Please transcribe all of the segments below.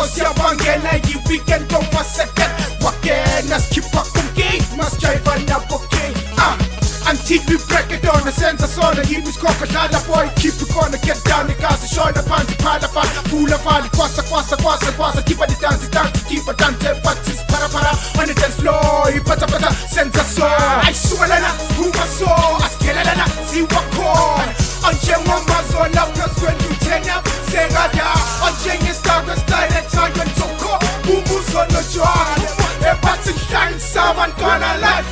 siyabangena yi-weekend omaseke wakena sikhipha kumgate masijayiva naboking until we break it on senza sona yimisikhoka dlala boy keep it gonna get down igazi shoyna phansi phala fula vali kwasa keep it dance keep it dance bathi para on the dance floor ipata senza so ayisukelana uma so asikelelana siwakhona onjengomazona plus when you turn up sekada onjengestarter style ethaya ntoko umuzo nojwala ebathi shine sabantwana like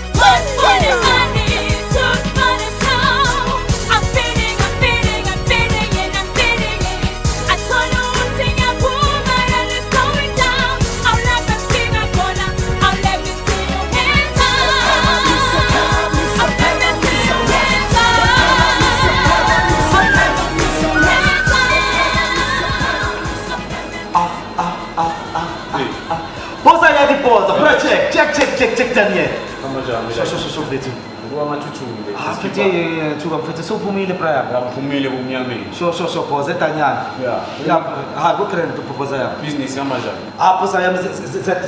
check Daniel. So betu. Gua macucu. Fete so pumile praia. Pumile bumiame. So pose Daniel. Ya, go kren to posa ya. Business ya maja. Posa ya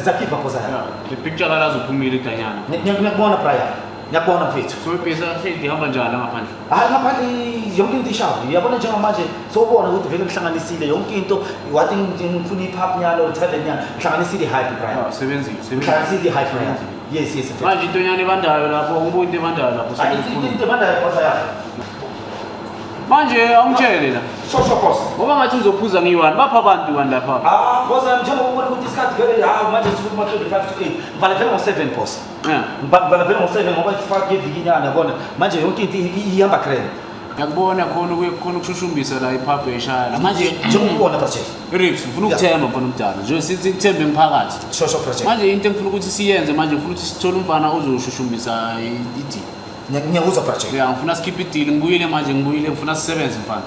zakipa posa ya. The picture la zo pumile Daniel. Nyakubona praia. Nyakubona fetu. So pesa fetu hamba njalo ngaphandle. Ngaphandle yonke into ishavu. Uyabona njengoba manje sobona ukuthi vele kuhlanganisile yonke into wathi ngifuna iphap nyalo uthanda nyalo kuhlanganisile hype praia. Sebenzile. Kuhlanganisile hype praia. Yes. Manje into nyane bandayo lapho ubuye into bandayo lapho. Into bandayo posa ya. Manje angitshele la. So boss. Ngoba ngathi uzophuza ngiyi-1 bapha abantu lapha. Boss njengoba ubona ukuthi isikhathi vele manje sikuma 25 to 8. Ngibala vele ngo7 boss. Ngibala vele ngo7 ngoba ifake ivikinyana yabona. Manje yonke into ihamba crane. Ngiyakubona khona ukushushumbisa la iphaphu eshaya. Manje njengobona project. Rips ufuna ukuthemba mfana umdala. Nje sithi ngithembe emphakathi. So project. Manje into engifuna ukuthi siyenze manje ngifuna ukuthi sithole umfana ozoshushumbisa idili. Ngiyakuza project. Yeah, ngifuna skip idili ngibuyile ngifuna sisebenze mfana.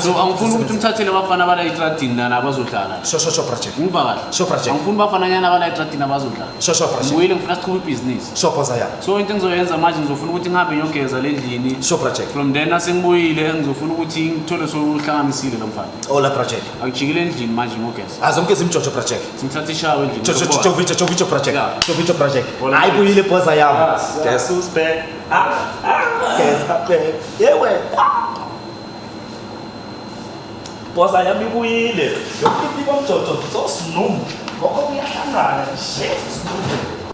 So angifuni ukuthi umthathele abafana bala etradini nana abazodlala. So project. Ngivakala. So project. Angifuni bafana nyana bala etradini abazodlala. So project. Ngibuyile ngifuna siqhube business. So posa ya. So into engizoyenza manje ngizofuna ukuthi ngihambe ngiyogeza lendlini. So project. From then asengibuyile ngizofuna ukuthi ngithole sokuhlanganisile lo mfana. Ola project. Angijikile endlini manje ngiyogeza. Azomkeza imjojo project. Ngithatha ishawa endlini. Chovicho project. Chovicho project. Ayibuyile posa ya. Jesus back. Yewe posa yami ibuyile yonke into bomjojo so snoom ngoko kuyahlangana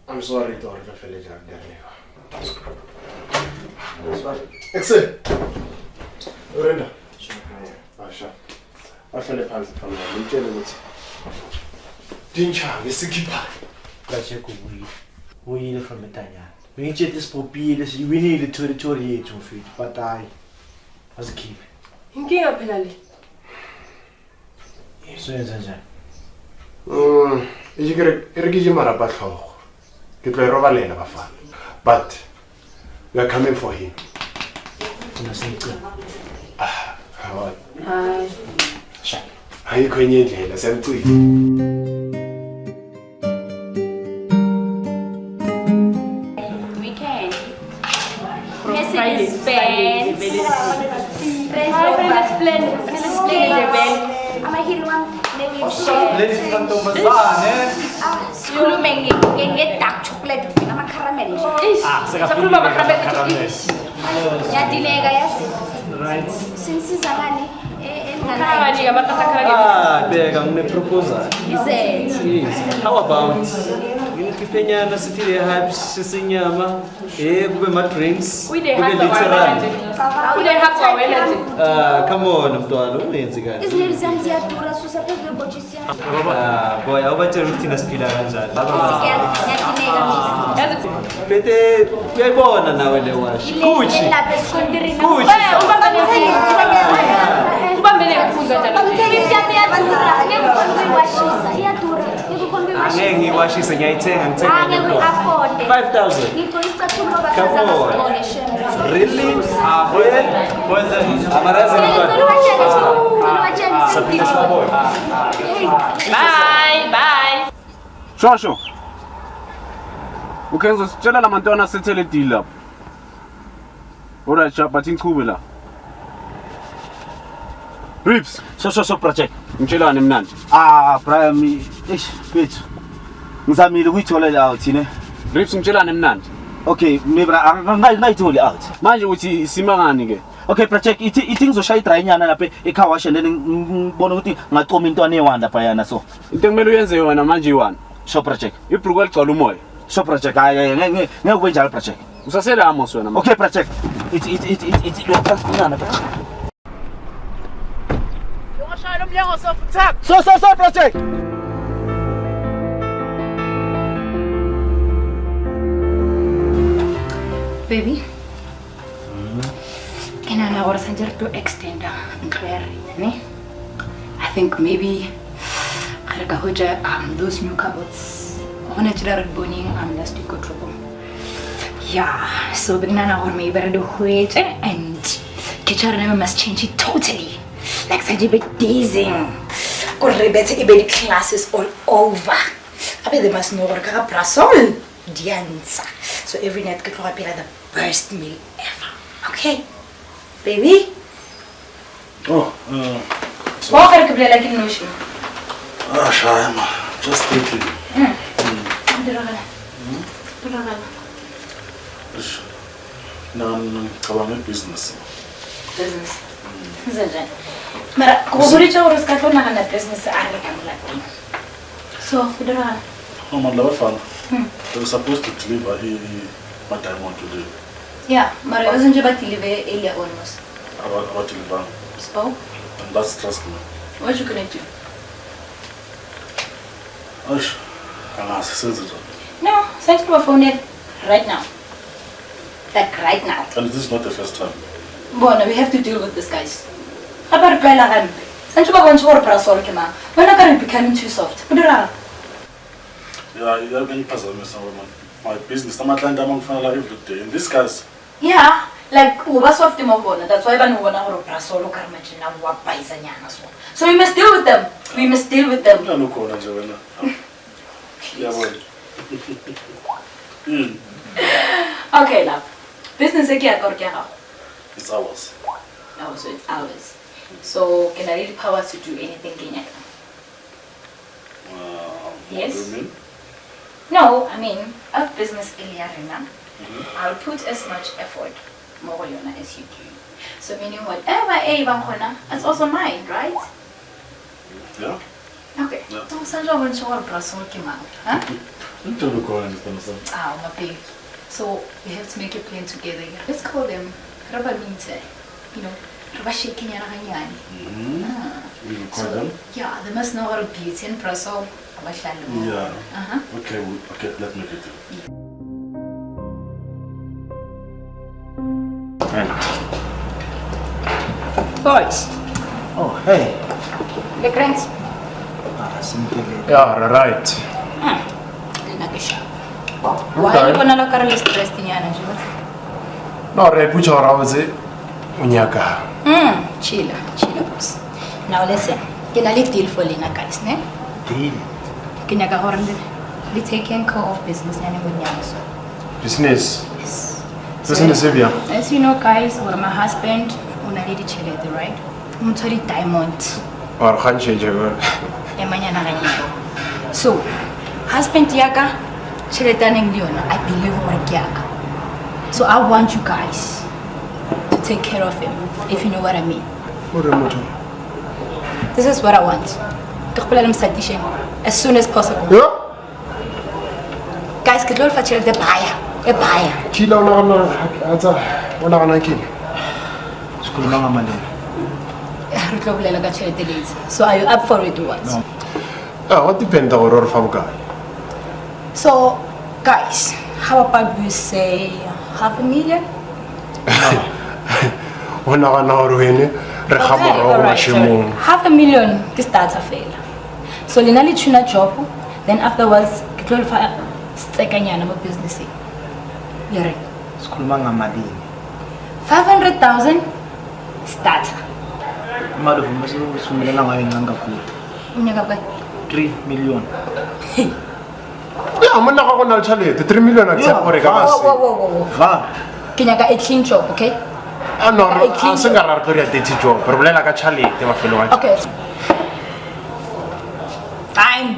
I'm sorry Tori ngafele njani sorry Excel Urenda Asha Ahlale phansi phambili ngitshele ukuthi Dincha ngesikhipha Kacheko uyile from Betanya ngitshela isipopile siwinile territory yethu mfethu but hayi asikhiphe inkinga phela le Soyenza njani Irigiji mara batlhogo ke tlo robalela bafana but we are coming for him unasenci hayi hayi ayikho enye indlela siyamcika ladies and gentlemen sikhulume nge-dark chocolate fina ama-caramel sakhuluma ama-caramel ngiyadileka yazi right sinisizakani karanika batata beka ngine-proposal izenze how about nginikhiphenyana sithi le hype sisinyama kube ma-drinks kube literally come on mntwana ungenzi kahle izinto zami ziyadura susa phezu kwebhotshisi yami boy awubatshela ukuthi thina siphila kanjani ngiyadileka bete uyayibona nawe le washi kuchi lapha esikontirini ubambele ngifunda njalo yami iyadura ngekukhombiwashisa iyadura angeke ngiyiwashise ngiyayithenga angeke uyi-afode 5,000 ngikho isicathulo Come on. bakazangasibone really amarazi bye Shosho. Okay, ngizositshela lamantwana asethele deal lapho. Alright, but inchube la. Rips. so project ngitshelane mnandi Brian eish bethu ngizamile ukuyithola le out ne Rips ngitshelane mnandi okay mebra angayitholi out manje uthi simangani ke okay project ithi ngizoshaya idry nyana lapha ecar wash and then ngibona ukuthi ngacoma intwana ewanda phayana so into kumele uyenze yona manje iwana so project ibhruku eligcwala umoya so project hayi ngeke kube njalo project usasela amos wena okay project it's nyana Yoshaya umnyango sofuthaka. so project Baby, can I now to extend ne? I think maybe those new cupboards. I want to try boning last week or trouble. Yeah, so maybe the weight and kitchen must change it totally. Like such a bit dazing. Or better classes all over. I bet they must know what prasol. Dianza. So every night could be like the best meal ever. Okay? Baby? Oh, What can I play like in notion? Shama, just thinking. No, business. Business. Mara, kuhuricha urus kato na kana business arle kamula. So, kudara. Oh, my love fun. They were supposed to deliver what I want today. Yeah, Mara wasn't about to deliver earlier almost. About deliver. So, And that's trust me. what you gonna do? Osh, I'm sensitive. No, send to my phone right now. Like right now. And this is not the first time. Bona, we have to deal with this, guys. How about reply like I'm? Send to my phone for prasol kema. We're not gonna be becoming too soft. Kudara. Yeah, you have any puzzle, Mr. Woman. My business, I'm a client, I'm on fire every day. In this case, Yeah, like uba soft mo bona. That's why ban bona ro prasol karmachina wa paisa nyana so. So we must deal with them. We must deal with them. I'm not going to Joanna. Yeah, boy. Okay, love. Business It's ours. Oh, so it's ours. So can I really power to do anything, Kenya? Yes. What do you mean? No, I mean, I have business earlier, I'll put as much effort more as you do. So meaning whatever it's also mine, right? Yeah. Okay. Yeah. So Sanjo went to our Brussels, huh? I'm trying to go and understand. My babe. So we have to make a plan together. Let's call them Rabaminte. You know, Rabashikin Yarahanyani. We will call them? Yeah, they must know our beauty and Brussels. Yeah. Okay, okay, let me get it. Boys, Oh, hey. the cranks. Simple. Yeah, right. Why you gonna look at this stress in your No, Repucha Rose, Unyaka. Chill, boss. Now listen, can I deal for Lina guys, ne? Deal. Can I go we taking care of business and with Business. Yes. Business, Sevilla. As you know, guys, or my husband, una lady chilete, right? I'm sorry, diamond. Or Hanche Jago. So, husband Yaka, Chiletan Leona, I believe what Yaka. So I want you guys to take care of him, if you know what I mean. This is what I want. As soon as possible. Yeah? Guys, get all for the buyer. A buyer. Kilo no, answer. What are I kill? School mama mali. So are you up for it or what? No. What depends on our family? So, guys, how about we say 500,000? When I know Ruini, Alright, sorry. 500,000 to start a fail. So, Linali Tuna job, then afterwards, get all for second business. You're right. School mama mali. 500,000 start. Madu masuk sumber lang ngayon ng kapit. 3 million. Yeah, I'm not going to tell you. 3 million accept for a gas. Whoa. Va. Kinaga a clean job, okay? No, I'm saying I'm going to teach you. Problem like a Charlie, they were feeling. Okay. Fine.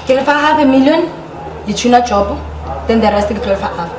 If I have 1 million, you tune a job, then the rest of the 12 half.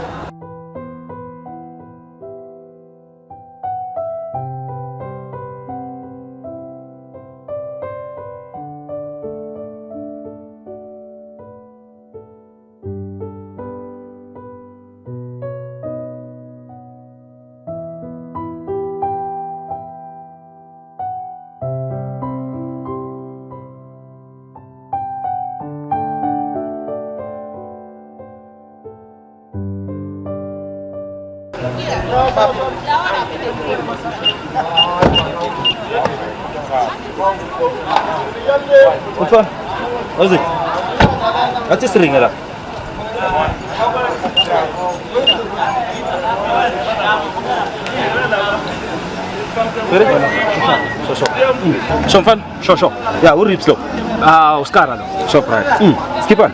What's on? How's it? That's just ring it up. Sure. Yeah, we'll reach slow. Oscar, shop right. Skip on.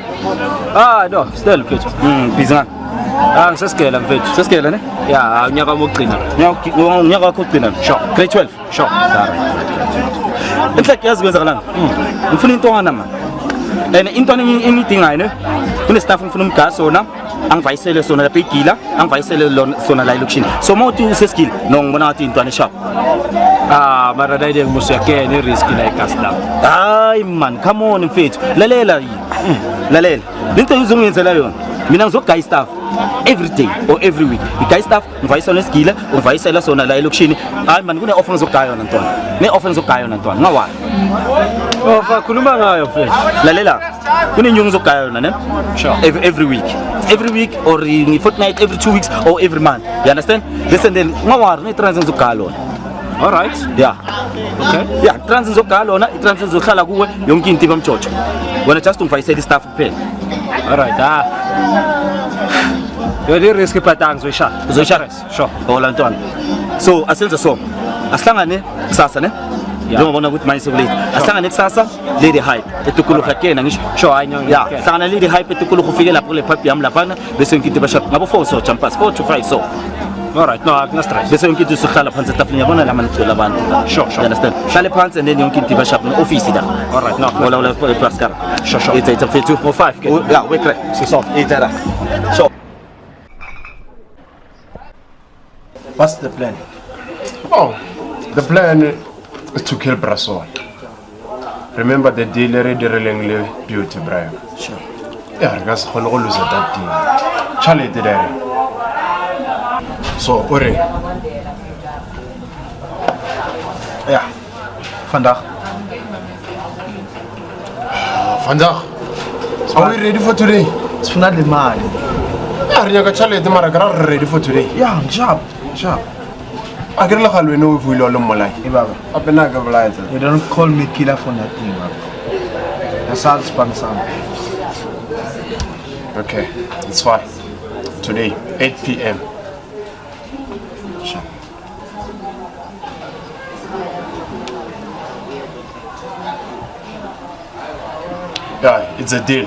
No, still fit. Bizan. Seskela mfethu. Seskela ne? Yeah, unyaka wokugcina. Unyaka wokugcina. Sure. Grade 12. Sure. Inhleke yazi kwenzakalani? Ngifuna intwana man. And intwana engidingayo ne? Kune staff ngifuna umgas wona. Angivayisele sona lapha igila, angivayisele sona la elokishini. So mawuthi useskill no ngibona ngathi intwana eshap. Mara dayide ngusuyakena i-risk la igas la. Hayi man, come on mfethu. Lalela lalela. Into uzongenzela yona. Mina ngizogaya staff every day or every week. Igaya staff ngivayisela isigila, ngivayisela sona la elokishini. Hayi man, kune offer ngizogaya yona ntwana. Ne offer ngizogaya yona ntwana. Ngawani? Offer khuluma ngayo mfethu. Lalela. Kune nyungu ngizogaya yona ne? Sure. Every week. Every week or in fortnight, every 2 weeks or every month. You understand? Listen then, ngawari ne transit ngizogaya lona. All right. Yeah. Okay. Yeah, transit ngizogaya lona, i-transit ngizohlala kuwe yonke into ibamjojo. Wena just ungivayisela staff kuphela. All right. Yona i-risk ibhata ngizoyishaya. Uzoyishaya? Sure. Hola ntwana. So asenze so. Asihlangane kusasa ne? Ngiyabona ukuthi manje sekulate. Asihlangane kusasa Lady Hype. Etukuluka kena ngisho. Sure, anyong. Yeah, hlangana Lady Hype etukuluka ufike lapho kule pipe yami lapha bese ngikiti bashap. Ngabo 4 so jumpers 4 to 5 so. All right. No, akuna stress. Bese ngikiti usuhlala phansi etafuleni yabona la manithola abantu. Sure. You understand? Hlale phansi and then yonke into bashap no office la. All right. No. Wala Pascal. Sure. It's a 205. Yeah, we correct. So, it's that. So What's the plan? Oh, the plan is to kill Brasol. Remember the deal already really beauty, Brian. Sure. Yeah, because we will lose that deal. Charlie did that. So, Uri. Yeah. Vandaag. Vandaag. Are we ready for today? It's not the man. Yeah, Riyaga Charlie, the Maragra ready for today. Yeah, sharp. I can look at we know if we love Molai. Ibaba. Up and I go blind. You don't call me killer for nothing, man. That's all sponsor. Okay, it's fine. Today, 8 p.m. Sure. Yeah, it's a deal.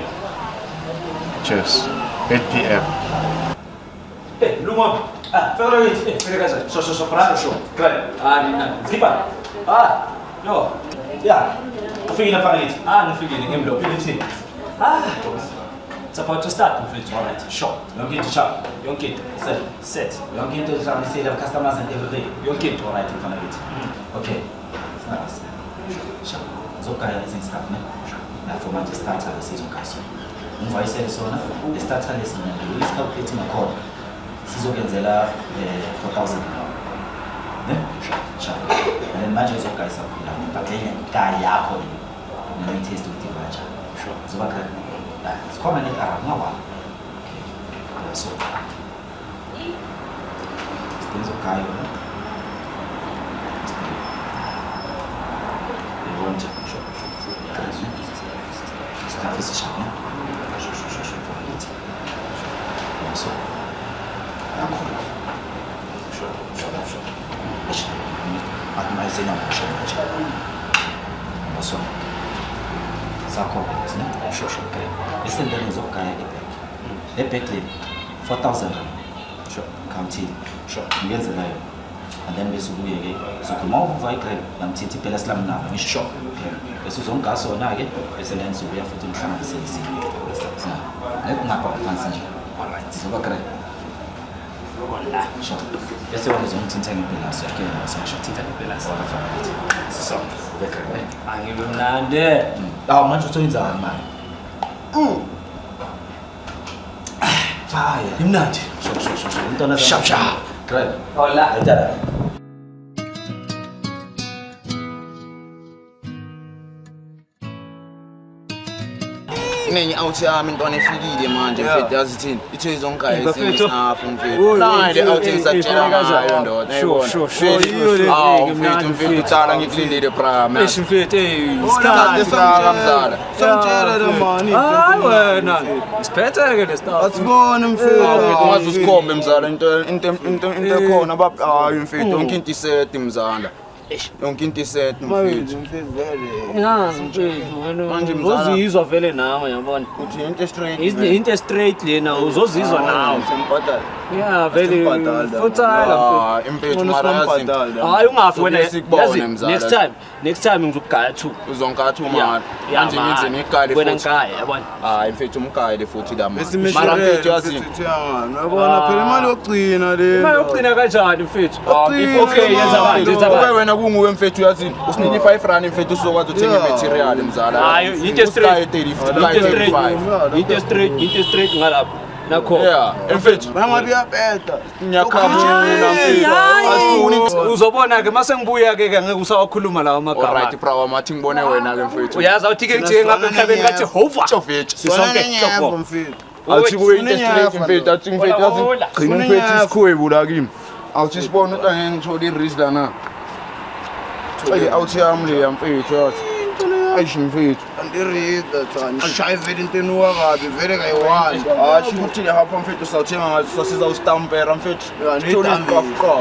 Cheers. 8 p.m. Hey, Lumon. Federate. Federate. So, parado show. Claro. Nina. Zipa. Yo. Yeah. Ufike na fanele. Nifike ngemlo. Philipsi. It's about to start, Mfethu. All right. Sure. Yonke into sharp. Yonke. Set. Yonke into sharp. We see the customers and everything. Yonke into all right in front of it. Okay. Nice. Sharp. Zokaya is in stuff, ne? Na format starter season kaso. Ngivayisele sona. The starter lesson and the risk calculating a code. Sizogenzela 4,000. Ne? Sure. And then manje zokaya saphila. But then kaya yakho ni taste ukuthi manje. Sure. Zobakha. Sikhona nekara ngawa. Okay. So. Stenzo kayo. Yonke. Sure. Staff is sharp. Sure. So. Sure. Atmaize na msho. So. Sako, isn't it? Sure. Listen, then is okay. The back 4,000. Sure. County. Sure. Ngenze nayo and then bese ubuye-ke sokhuluma uva igrade ngamthithi phela silamu nabo ngisho bese uzongasona-ke bese then sobuya futhi umhlanganise izinto ngekungapha phansi nje alright zoba grade wala sure bese wena uzongithinta ngempelaso yakhe ngisho thinta ngempelaso so angibe mnandi manje uthoyenzani manje fire imnandi umntwana sharp great hola ayitala Nenye out yami intwana efikile manje mfethu yazi thini ithe zonke izingapha mfethu nanje out isatshela ngayo ndoda sure iyo le mfethu utsala ngikulindile prime mfethu isikhathi samzala samtshela le mani wena isiphetheke le stuff asibone mfethu ungaze usikhombe mzala into ekhona hayi mfethu yonke into iset mzala yonke into iset mfethu yazi mfethu manje uzozizwa vele nawe yabona uthi into straight into straight lena uzozizwa nawe sempatala yeah vele futsala mfethu marazi hayi ungafi wena yazi next time ngizokugaya 2 uzongaya 2 mara manje ngize ngigale wena ngaya yabona hayi mfethu umgayile futhi la mara mfethu yazi uyabona phela imali yokugcina le imali yokugcina kanjani mfethu okay yenza wena kunguwe mfethu yazi usinike 5 rand mfethu usokwazi uthenga material mzala hayo into straight ngalapha nakho yeah mfethu bangabi yapeta ngiyakhamba mfethu asifuni uzobona ke mase ngibuya ke ngeke usawakhuluma lawa magama alright bro mathi ngibone wena ke mfethu uyazi awuthi ke ngije ngapha emhlabeni kathi Jehova mfethu sisonke mfethu athi kuwe into straight mfethu athi mfethu yazi gcina mfethu isikhwebu la kimi awuthi sibone ukuthi angeke ngithole iris lana Ay awuthi yami le mfethu yazi ayishi mfethu andirida tsani ashaye vele into wakabi vele kayiwazi athi ukuthi le hapha mfethu sawuthenga ngathi siza ustampera mfethu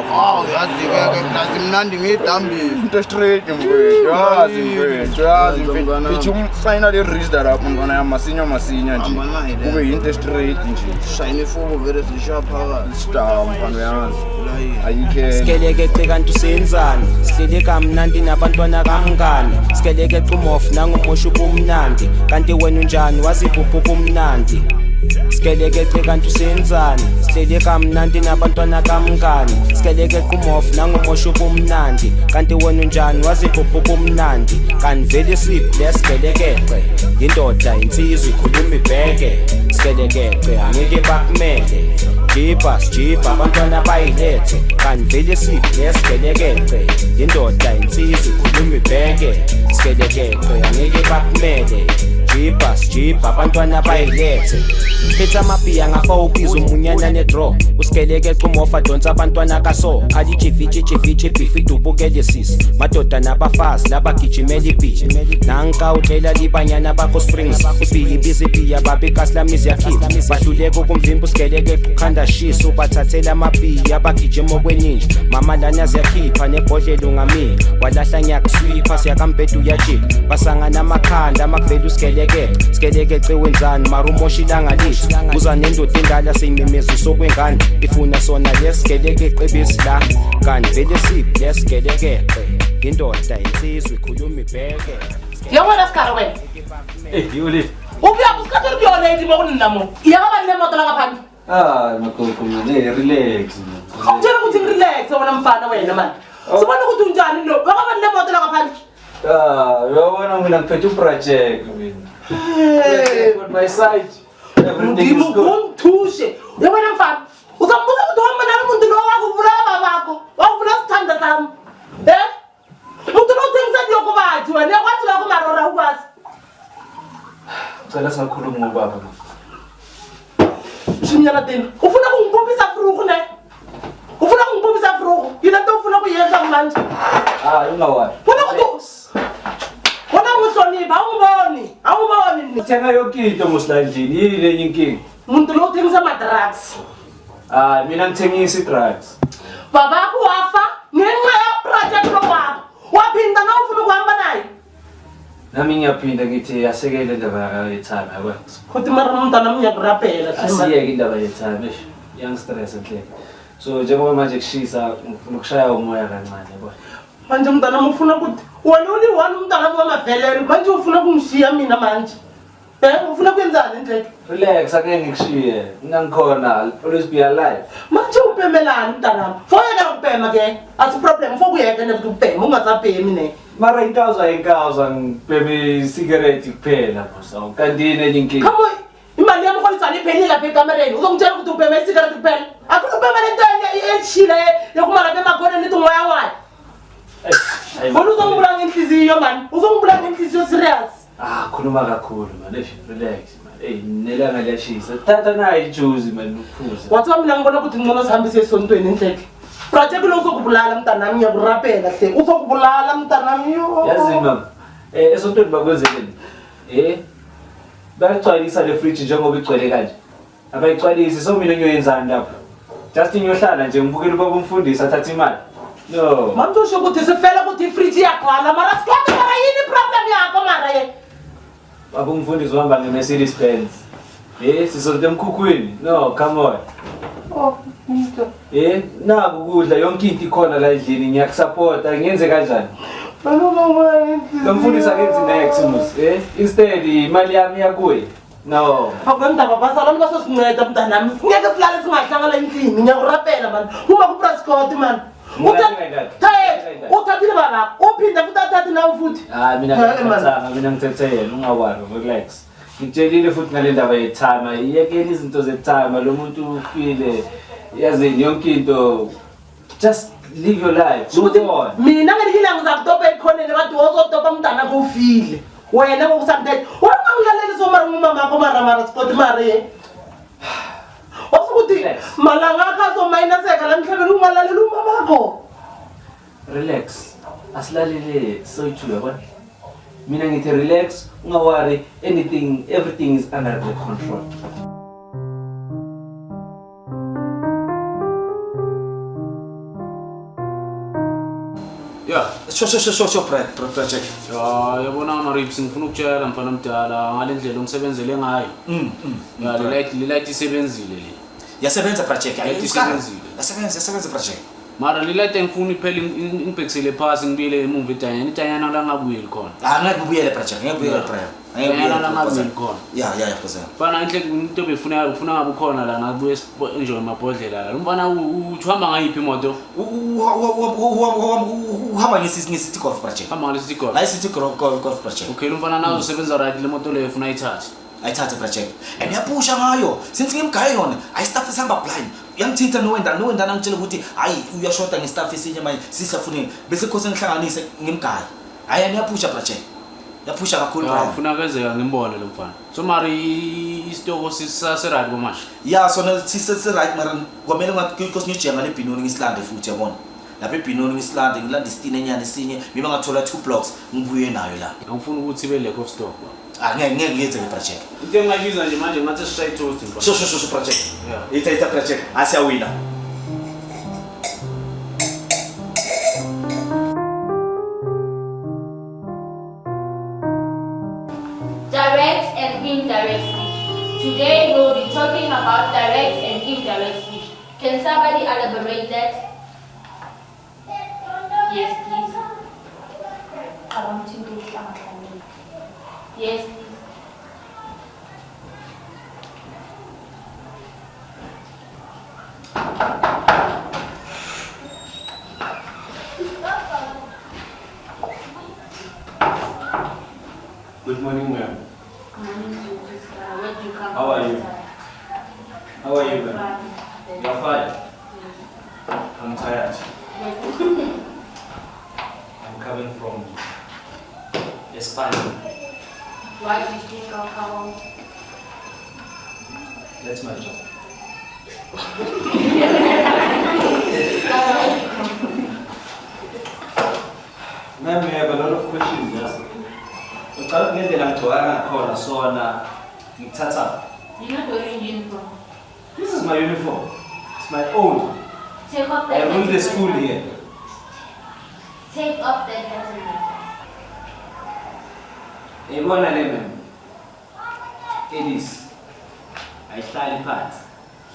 hawu yazi ke lazimnandi ngidambile into straight mfethu yazi mfethu umsayina le rizda lapho ngona ya masinya nje kube into straight nje shine ifuku vele zishapha star mfana yazi ayikhe sikeleke kanti usenzani sihlele kamnandi nabantwana kamngani sikeleke cumof nangumosho ubumnandi kanti wena unjani wazibhubhu ubumnandi sikeleke kanti usenzani sihlele kamnandi nabantwana kamngani sikeleke cumof nangumosho ubumnandi kanti wena unjani wazibhubhu ubumnandi kanti vele siple sikeleke indoda insizwe ikhuluma ibheke sikeleke angeke bakumele jipa abantwana bayilethe kanti vele siple sikeleke indoda insizwe ikhuluma ibheke sikeleke angeke bakumele jipa abantwana bayilethe phetha amabhiya ngafa ubiza umunyana nedraw usikeleke cumofa donsa abantwana kaso khali jivichi bifidubukele sisi madoda nabafazi labagijimela ibhithi nanka utlela libanyana bakho springs ubhiki bizibiya babekaslamizi yakhipha bahluleka ukumvimba usikeleke ukhanda shisa ubathathela amabhiya abagijima okweninja mama lana ziyakhipha nebhodlela ungamile walahla nyakuswipha siyakampedu uyajika basangana amakhanda amakuvela usikeleke cewenzani marumoshi langa lithi uza nendoda endala seyimemeza sokwengane ifuna sona lesikeleke qebisi la kanti vele siple lesikeleke indoda insizwe ikhuluma ibheke yabona sikhala wena yole ubuya kusikhathi kuyona into bokunilamo iyakaba nemoto la ngaphandle makoko manje relax awutshela ukuthi ngirelax wena mfana wena manje sibona ukuthi unjani lo wakaba nemoto la ngaphandle uyabona mina ngiphethe uproject mina on my side everything is good ngithushe yabona mfana uzambuza ukuthi uhamba nalo umuntu lo wakuvula babakho wakuvula sithanda sami umuntu lo uthengisa yokubathi wena yakwathi la kumarora ukwazi cela sakhuluma ngobaba Shinyana tena ufuna kungibumbisa fruku ne ufuna kungibumbisa fruku yini nto ufuna kuyenza manje ungawazi ufuna ukuthi wona ngihlonipha awuboni uthenga yonke into moslandini yini lenye inkinga umuntu lo uthengisa ama-drugs mina ngithengisa i-drugs babakho wafa ngenxa ya-project lo wakho waphinda na ufuna ukuhamba naye nami ngiyaphinda ngithi asekele indaba yetime yabona futhi mara umntwana ngiyakurapela asiyeke indaba yetime yangistress enhle So njengoba manje kushisa ngifuna ukushaya umoya kancane yabo. Manje mntana ufuna ukuthi wena uli-1 umntana wamavelele manje ufuna kungishiya mina manje. Ufuna kwenzani nje? Relax, angeke ngikushiye. Mina ngikhona, always be alive. Manje ubhemelani mntanami? Foyeka ukubhema ke. Asi problem fokuyeke nje ukubhema ungasabhemi ne. Mara inkaza ngibheme cigarette kuphela boss. Kanti nenye inkinga. Come on. Imali yami khona iphelile lapha ekamereni. Uzongitshela ukuthi ubheme cigarette kuphela. Akukho ubhema lento eshile yokumala bemakhona nithi ngoya ngwayo. Bona uzongibula ngenhliziyo man. Uzongibula ngenhliziyo serious. Khuluma kakhulu man. Relax man. Nelanga liyashisa. Thatha nayo ijuice man ukuphuza. Wathi mina ngibona ukuthi ngcono sihambise esontweni endleke. Project lo uzokubulala mntanami ngiyakurapela hle. Uzokubulala mntanami yo. Yazi mama. Esontweni bakwenzeleni. Bayicwalisa le fridge njengoba igcwele kanje. Abayicwalisi so mina ngiyoyenzani lapha? Just ngiyohlala nje ngibukele baba umfundisi athatha imali. No. Manje usho ukuthi sifela ukuthi ifridge iyagcwala mara sikhathi mara yini problem yakho mara ye? Baba umfundisi uhamba nge-Mercedes Benz. Sisonke emkhukhwini. No, come on. Oh, ngito. Naku kudla yonke into ikhona la endlini ngiyakusupporta ngiyenze kanjani? Lo mfundisi akenzi next mus. Instead imali yami yakuye. No. Akwenza basala mina sosinceda mntanami. Ngeke silale singahlangana endlini ngiyakurapela man. Uma ku Prescott man. Uthathile baba. Uphinda futhi athathe nawe futhi. Mina ngithethe yena ungawari relax. Ngitshelile futhi ngale ndaba yethama iyekela izinto zethama lo muntu ufile yazi yonke into just live your life. Mina ngelinye ngizakudoba ekhoneni bathi wozodoba mntana kufile. Wena ngokusanthethe. Ungangilalelela somara umama wakho mara sport mare. Osukuthi malanga akho minuseka la mhlabeni ungalalela umama wakho. Relax. Asilalele soyithu yabona. Mina ngithi relax, ungawari, everything is under the control. Yeah. Sho project. Yabona uNoripс ngifuna ukutshela mfana mdala ngale ndlela ongisebenzele ngayo. Light isebenzile le. Yasebenza project. Yasebenza project. Mara light ngifuna iphela ngibhekisele phasi ngibile emuva itanyana la ngabuyeli khona. Ngeke kubuyele project, ngeke kubuyele prayer. Itanyana la ngabuyeli khona. Yeah, phezulu. Bana inhle into befuna ngabe khona la ngabuye enjoy amabhodlela la. Umfana uhamba ngayiphi imoto? Uhamba ngeCity Golf project. Hamba ngeCity Golf. La City Golf project. Okay, umfana nazo usebenza right le moto leyo ufuna ayithathe. Ayithathe project. And yapusha ngayo. Since ngimgaye yona, ayistaff isihamba blind. Yangithinta nowenda ngitshela ukuthi hayi uyashota ngestaff esinye manje sisafunile. Bese khose ngihlanganise ngimgaye. Hayi niyapusha project. Yapusha kakhulu la. Ufuna kezeka ngimbone lo mfana. So mari istoko sisase right komasha. Yeah, sona sisase right mara kwamele ngathi because ngiyojenga leBinoni ngisilande futhi yabona. Lapha eBinoni ngisilande ngilanda isitini enyane esinye mina ngathola 2 blocks ngibuye nayo la. Ngifuna ukuthi ibe lack of stock. Ngeke ngiyenze le project. Into engayibiza nje manje ngathi sishaya toast mfana. Sho project. Yeah. Ita project asiyawina. Direct and indirect speech. Today we'll be talking about direct and indirect speech. Can somebody elaborate that? Yes, please. I want to do something. Yes, please. Good morning, ma'am. Good morning, where do you come from? How are you? How are you, ma'am? You're fine. I'm tired. I'm coming from Spain. Why do you think I'll come? That's my job. Ma'am, we have a lot of questions. Yes. You're not wearing uniform. This is my uniform. It's my own. Take off that. I run the school here. Take off that hat. Ebona lemon. Edis. I study parts.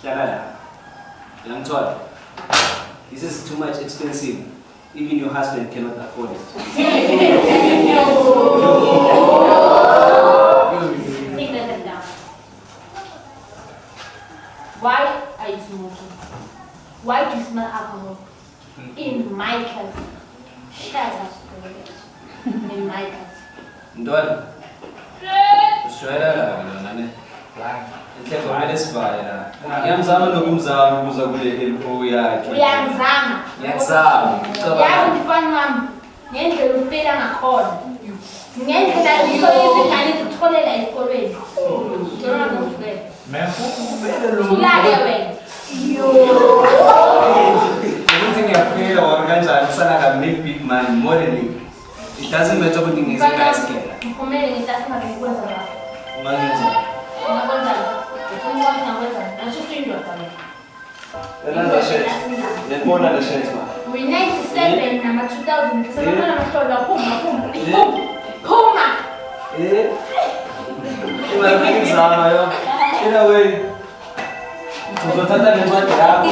Shalala. Langtol. This is too much expensive. Even your husband cannot afford it. Take that down. Why are you smoking? Why do you smell alcohol? In my country. Shut up. In my country. Ndona. Ushwela la nane. Inhleko vele sibaya. Ngiyamzama nokumzama ukuza kule LO yakhe. Uyangizama. Ngiyakuzama. Yazi mfana wami. Ngendlela ufela ngakhona. Ngendlela izingane zitholela esikolweni. Ngiyona ngokufela. Ulale wena. Ukuthi ngiyafela or kanjani kusala ka make big money more than you. It doesn't matter ukuthi ngiyisikhasikela. Kumele ngitasima ngikwenza lapho. Mangenza. Ngakwenza. Ufuna ukuthi ngakwenza. Nasho sindwa kana. Yalanda shit. Yabona le shit ma. We 97 nama 2000 sebona mahlola phuma. Ngiyakuzama yo. Ina way. Uzothatha le mali yakho.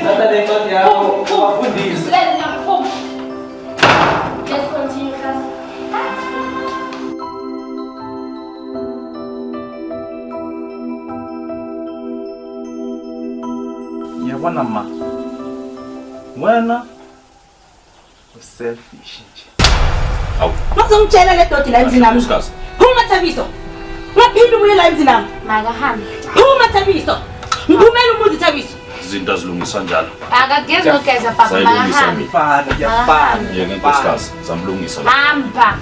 Thatha le mali yakho ufundise. Let's continue class. Yabona ma. Wena selfish nje. Awu. Ngizongitshela le doti la emzini nami. Phuma Thabiso. Ngaphinde ubuye la emzini nami. Makahambe. Phuma Thabiso. Ngiphumela umuzi Thabiso. Izinto azilungiswa njalo. Akagezi nogeza papa makahambe. Ngiyafana. Yeke nkosikazi zamlungisa. Hamba.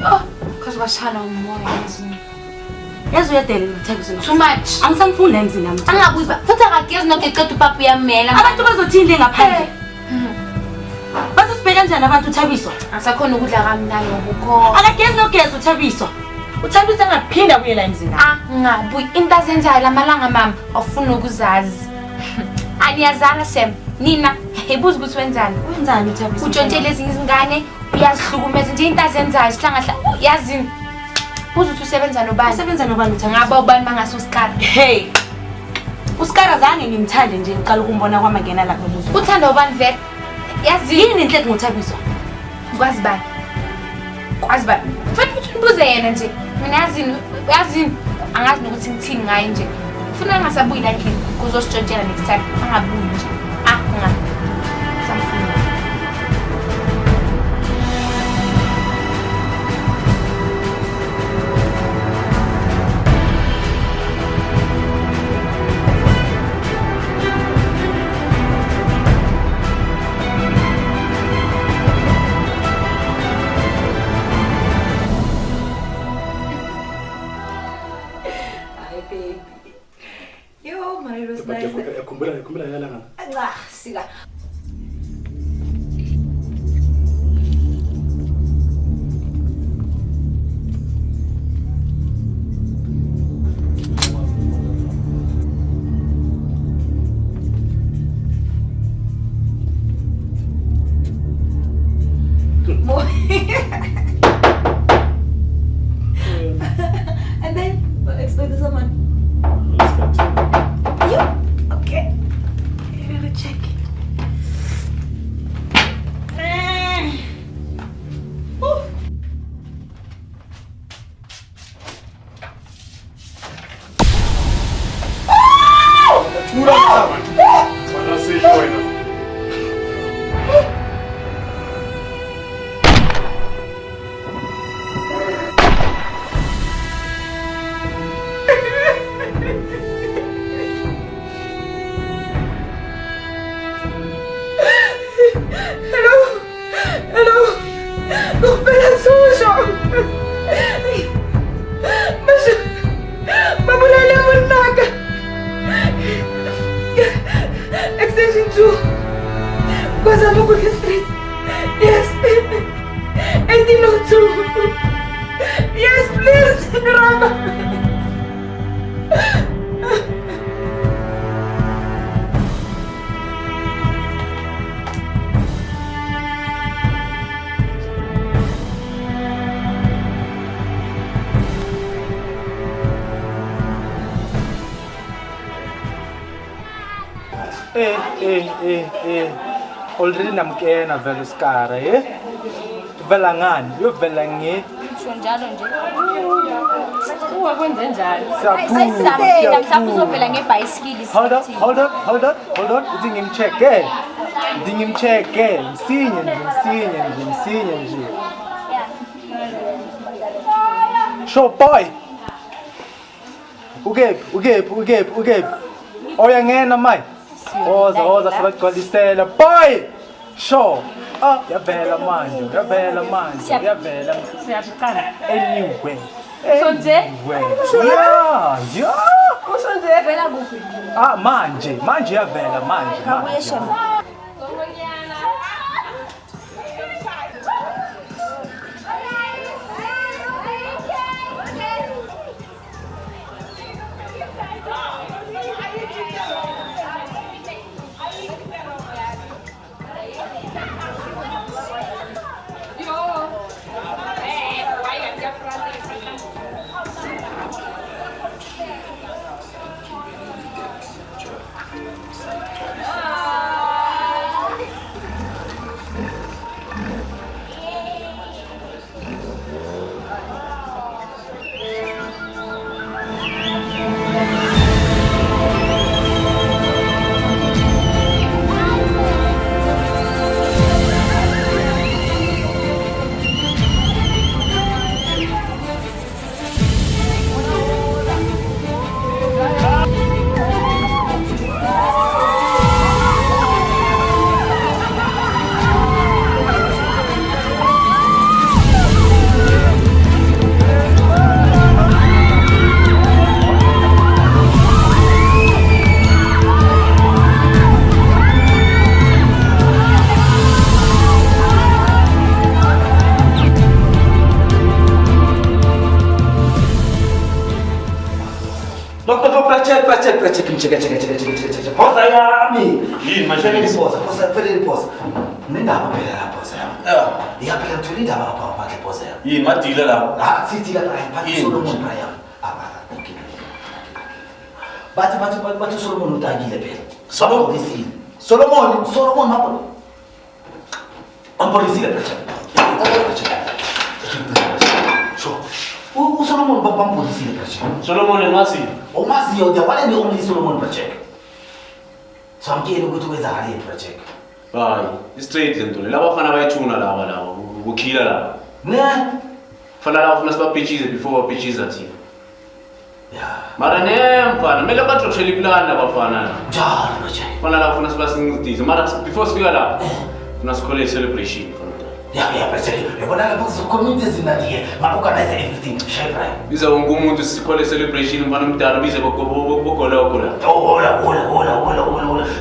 Oh, cause washana umoya emzini. Yazi uyadelela uThabiso. Too much. Angisangifuni la emzini nami. Angabuza. Futhi akagezi nogeza upapa uyamela. Abantu bazothini ngaphandle. Bazosibheka kanjani abantu uThabiso? Asakhona ukudla kamnandi ngokukho. Akagezi nogeza uThabiso. uThabiso angaphinda kuye la emzini nami. Ngabuyi into azenzayo lamalanga mama awufuna ukuzazi. Aniyazana Sam. Nina ebuza ukuthi wenzani? Wenzani uThabiso? Utshontshele ezinye izingane uyazihlukumeza nje into azenzayo sihlangahla yazi. Uza uthi usebenza nobani? Usebenza nobani uThabiso? Ngaba ubani mangaso uSkara? Hey. uSkara zange ngimthande nje ngiqala ukumbona kwamangena lapha ebuzo. Uthanda ubani vele? Yazi yini inhleko ngoThabiso? Kwazi bani? Kwazi bani? Futhi ubuze yena nje. Mina yazi angazi nokuthi ngithini ngaye nje. Ufuna ngasabuyi la endlini kuzositshontshela next time angabuyi nje. Samfuna. Kumbula yala ngana. Allah, sila. And then, what explain to someone? You? Okay. Let me check. Already namkena vele uskara, Vela ngani, uyovela nge. Njalo nje. Uwakwenze njalo. Siyaphuma. Mhlawumbe uzovela ngebhayisikili. Hold on. Uthi ngimcheck. Ngimcheck. Msinye nje. Show boy. Ukephi. Oyangena mai. Oza sabagcwalisela boy. Show. Yavela manje. Siyabuqala. Anyway. Sonje? Yeah. Usonje vela kuphi? Manje yavela manje. Kabuye shema. Check. Posa yami. Yini manje ngipoza. Posa. Nindaba phela la posa yami. Iyaphela uthola indaba lapha phandle posa yami. Yini madile la? Sithi la phansi Solomon Brian. Okay. Bathi Solomon utakile phela. Solomon mapho. Ampolisile phela. Solomon bampolisile phela. Solomon emasi. Omaziyo the one and the only Solomon project. So I'm getting to go to the project. Straight lento labafana bayithuna laba ukhila laba ne fana laba ufuna siba pitches before pitches athi mara nemfana mele batroshela iplan labafana njalo project fana laba ufuna siba singidize mara before sifika la funa sikhole celebration project yabona lapho community zinadiye ma organize everything shayibra biza wonke umuntu sikhole celebration mfana umdala bize bogola hola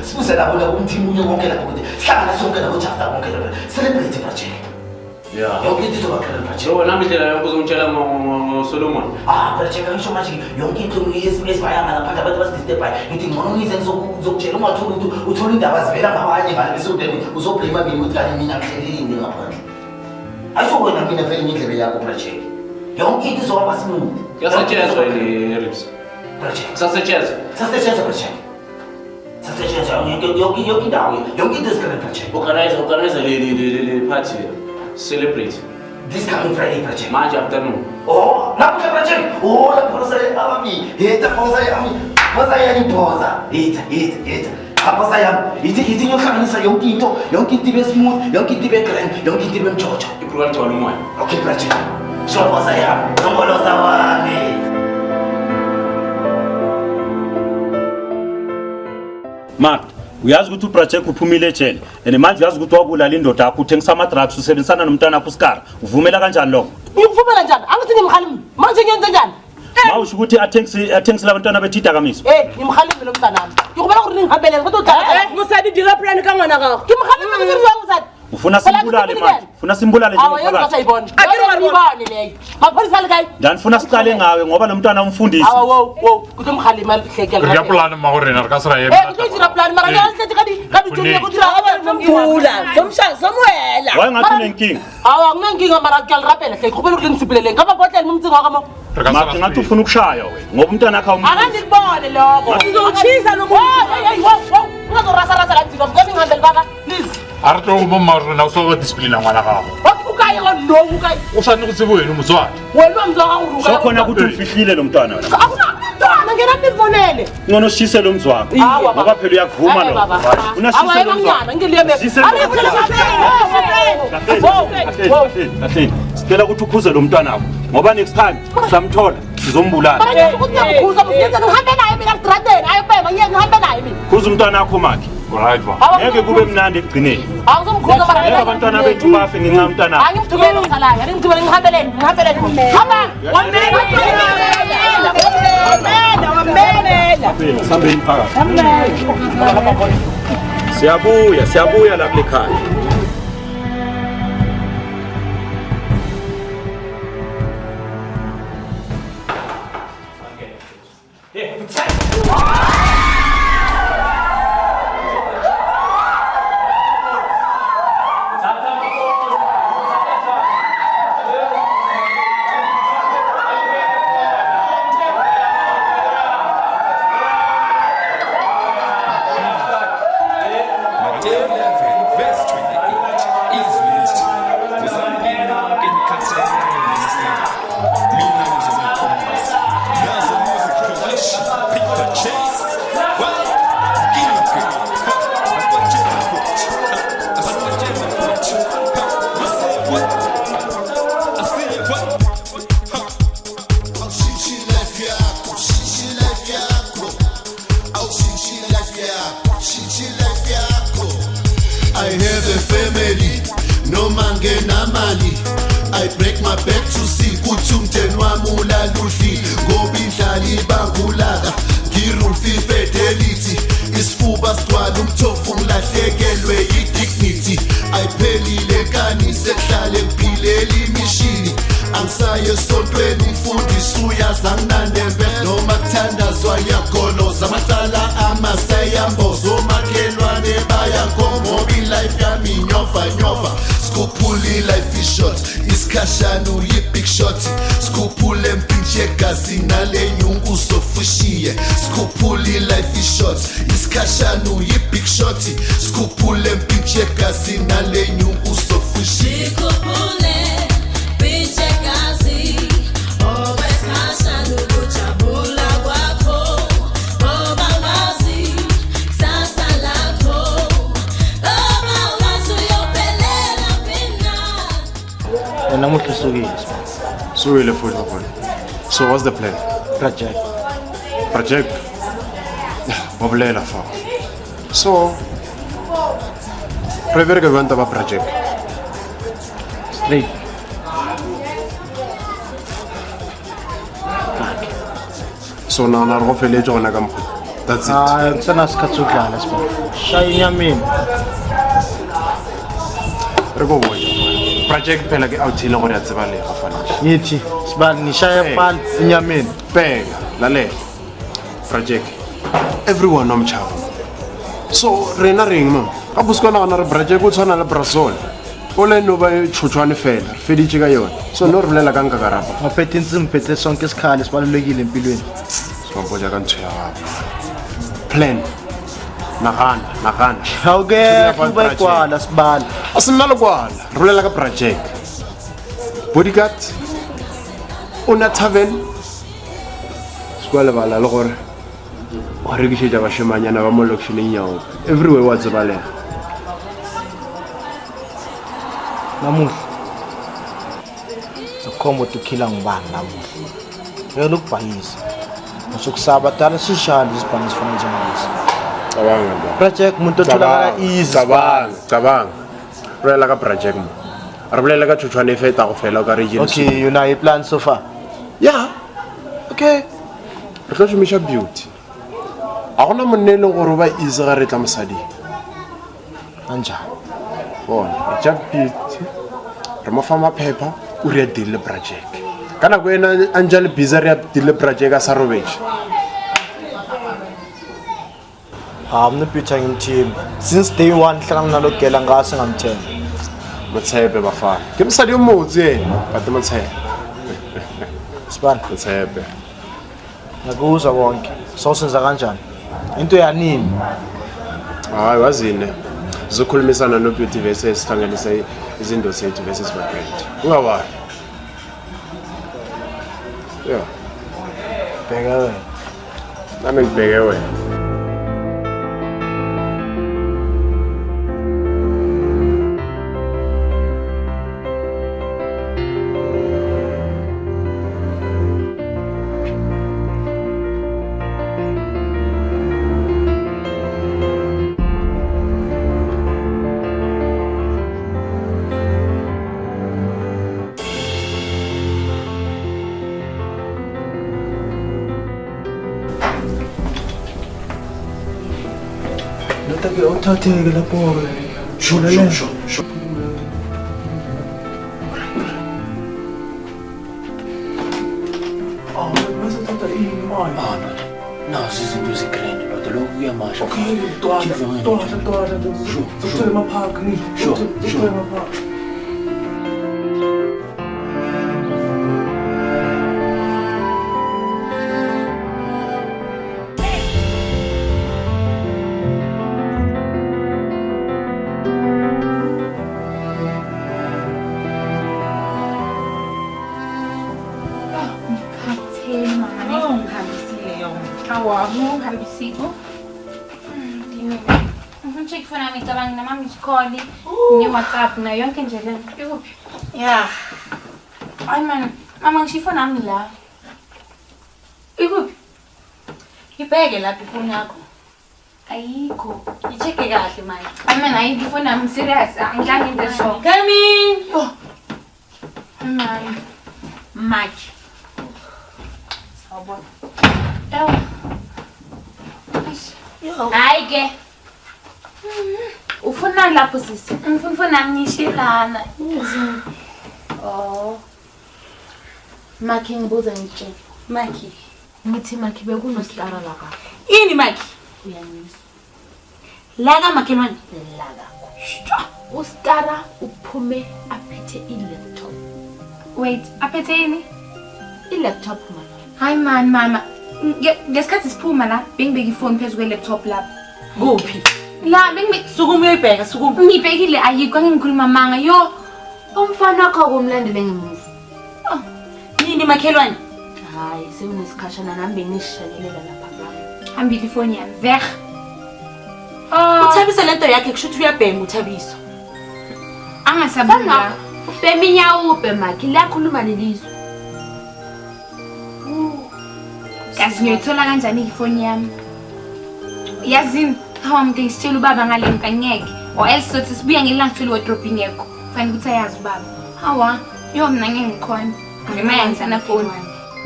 sibuze lapho la umteam unye konke lapho ukuthi sihlangana sonke lapho chapter konke lapho celebrate project yonke into bakhala project nami indlela yonke uzongitshela Solomon project ngisho manje yonke into esibayanga lapha abantu basidistep by ngithi ngcono ngize ngizokutshela uma uthola ukuthi uthola indaba zivela ngabanye ngale bese udeni uzoblame mina ukuthi kanye mina ngihlelile ngaphandle ayisho wena mina vele indlela yakho project yonke into izoba smooth yasetshenzwa ile rips project sasetshenzwa project yonke indawo yonke into esikele project organize le party celebrate this coming Friday project manje afternoon lapho project la phosa yami heta phosa yami phosa heta aphosa yami ithi nyohlanganisa yonke into ibe smooth yonke into ibe grand yonke into ibe mjojo iprogram gcwala umoya okay project so phosa yami ngolosa wami Mark, uyazi ukuthi uproject uphumile ejele and manje uyazi ukuthi wabulala indoda yakho uthengisa ama drugs usebenzisana nomntwana wakho uSkara uvumela kanjani lokho ngikuvumela njani angithi ngimkhalimi manje ngiyenze njani mawusho ukuthi athengisa labantwana bethida kamiso ngimkhalimi lo mntanami ngikubona ukuthi ngihambele kodwa udala musadi dira plan kangwana ngakho ngimkhalimi ngizizwa ngizadi ufuna simbulale manje ufuna simbulale nje phakathi ayibona akuyibone leyo mapholisa likai dan funa siqale ngawe ngoba lo mntwana umfundisi kuthi umkhalimi alihlekela ya plan mahorena re ka sera ye kuthi jira plan mara ya hlethi kadi jumye kuthi nomphula somwela waye ngathi unenkinga nginenkinga mara kuyalirapela hle khubela ukuthi ngisiphelele ngaba botleni umtsinga wakamo Makeke ngathi ufuna ukushaya wena ngoba umntwana akha akandikubone lokho uzochisa lo muntu ngazorasa-rasa la ndzilo mkoni ngihambeli baka please a re tlo go bommaore na o sa go disciplina ngwana gago o kae go no o kae o swanne go tsebo weno motswana wena wa mzwa gago so khona ukuthi ufihlile lo mntwana wena mntwana ngena nibonele ngono shise lo mzwakho ngoba phela uyakuvuma lo unashise lo mzwakho sicela ukuthi ukhuze lo mntwana wakho ngoba next time samthola sizombulala khuza umntwana wakho makhe right ba ngeke kube mnandi ekugcineni ngeke abantwana bethu bafe ngenxa yomntwana sambeni phakathi siyabuya la kule khaya I have a family, no mangena mali. I break my back to see kutumten wamula lufi. Gobi dlali bangulaka, girulfi fidelity. Isfuba stwala umthofu ngilahlekelwe dignity. I pelile kani sehlale ngipileli mishini. Angisaye esontweni umfundisi uyazanginandembe noma kuthandazwa yagoloza amathala amasayambozo omakhelwane bayankomo life yami nyova skuphula life is short isikhashana uyi-big shot skuphula empintshi yegazi nale nyungu sofushiye skuphula life is short isikhashana uyi-big shot skuphula empintshi yegazi nale nyungu sofushiye So really full of it. So what's the plan? Project? Boblela fa. So prevere que vanta ba project. Straight. So now na ro fele jona ka mkhu. That's it. Sana skatsukala spa. Shayina min. Re go boya. Project phela ke outside gore ya tseba le gafana yithi sibani nishaya phan inyameni bheka lalela project everyone nomchavo so rena ring mama abusikona kana re project o tshwana le Brazil ole no ba chuchwane fela feditse ka yona so no re bolela ka nka karapa maphethe ntsimphetse sonke isikhali sibalulekile empilweni sibampoja ka ntho ya plan nagana okay kuba ikwala sibala asina lokwala rulela ka project bodyguard una tavern skwala bala le gore wa re ke ba shemanyana ba mo location nyawo everywhere wa tsebalela namuhla sokhombo tukhila ngibani namuhla yelo kubhayisa usukusaba tala sishali isibani sifana njengaleso project muntu otholakala easy cabanga rulela ka project mo re bolela ka tshutshwane feta go fela ka region okay you know a plan so far yeah okay re tlo shumisha beauty a gona monne le gore ba easy ga re tla mosadi anja bona ja beauty re mo fa maphepha o re deal le project kana go ena Angel Bizarre ya deal le project a sa robetše I'm not pitching team since day one hlangana nalogela ngase ngamthemba motshepe bafana ke mosadi o motse yena but motshepe sibani motshepe ngakuzwa konke so senza kanjani into yanini hayi wazine sizokhulumisana noBeauty bese sihlanganisa izinto zethu bese sibagrade ungawali yeah bheka wena nami ngibheke wena uthatheke lapho-ke shulele masathatha imali nazo izinto ezigrand kodwa lokhu kuyamasha twaza emaphaka Check for nami cabang na mami skoli ni WhatsApp na yonke nje le. Yeah. Ay man, mama ngishifo nami la. Ikuphi? Ibheke lapha ifoni yakho. Ayikho. Icheke kahle manje. Ay man ayikho ifoni nami serious. Angidlange into so. Come in. Yo. Man. Mike. Sawubona. Yo. Hayi ke. Ufuna lapho sisi? Ngifuna ngishilana. Oh. Maki ngibuza nje. Maki. Ngithi Maki bekunositara la ka. Ini Maki? Uyangizwa. Laga makhelwane? Laga. Usitara uphume aphethe i-laptop. Wait, aphethe yini? I-laptop man. Hayi man mama. Ngesikhathi siphuma la, bengibeka ifoni phezu kwe-laptop lapha. Kuphi? La sukuma uyibheka sukuma ngibhekile ayikho ngikhuluma manga yo umfana wakho akumlandele ngemuva yini makhelwane hayi senginisikhatshana nami bengishanelela lapha ngapha hambile ifoni yami weg uthabisa lento yakhe kusho ukuthi uyabhema uthabisa angasabula beminyawo makhe la khuluma lelizwe kasi ngiyithola kanjani ifoni yami yazini hawa mke sitshela ubaba ngale nkanyeke or else sothi sibuya ngelanga sithole wardrobe ingekho fanele ukuthi ayazi ubaba hawa yo mina ngikhona ngemaya ngisana phone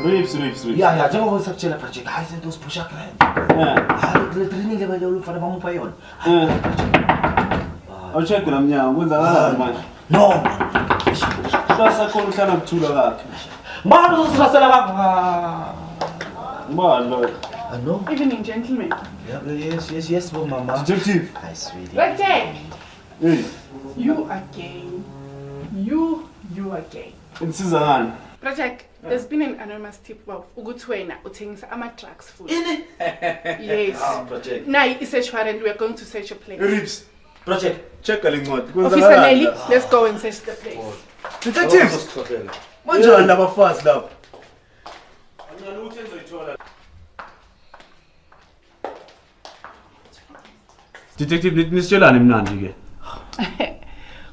Rips. Ya njengoba sakutshela project hayi izinto usiphusha grand hayi le training level ufana bamupha yona awucheck la mnyango kwenzakalani manje no sasakhona uhlala kuthula kakhe mbalo uzosirasela kakho mbalo no evening gentlemen. Yes, mama. Detective. Hi, sweetie. Project. Hey. You again. You again. Insizakani? Project. There's been an anonymous tip of Ugutwena uthengisa ama-drugs food. Yes. Project. Now it's search warrant. We are going to search your place. Rips. Project. Check le ncwadi. Officer Nelly, let's go and search the place. Detective. Manjani labafazi lapha? Ngiyana ukuthi enzoyithola. Detective nisitshelani mnandi ke?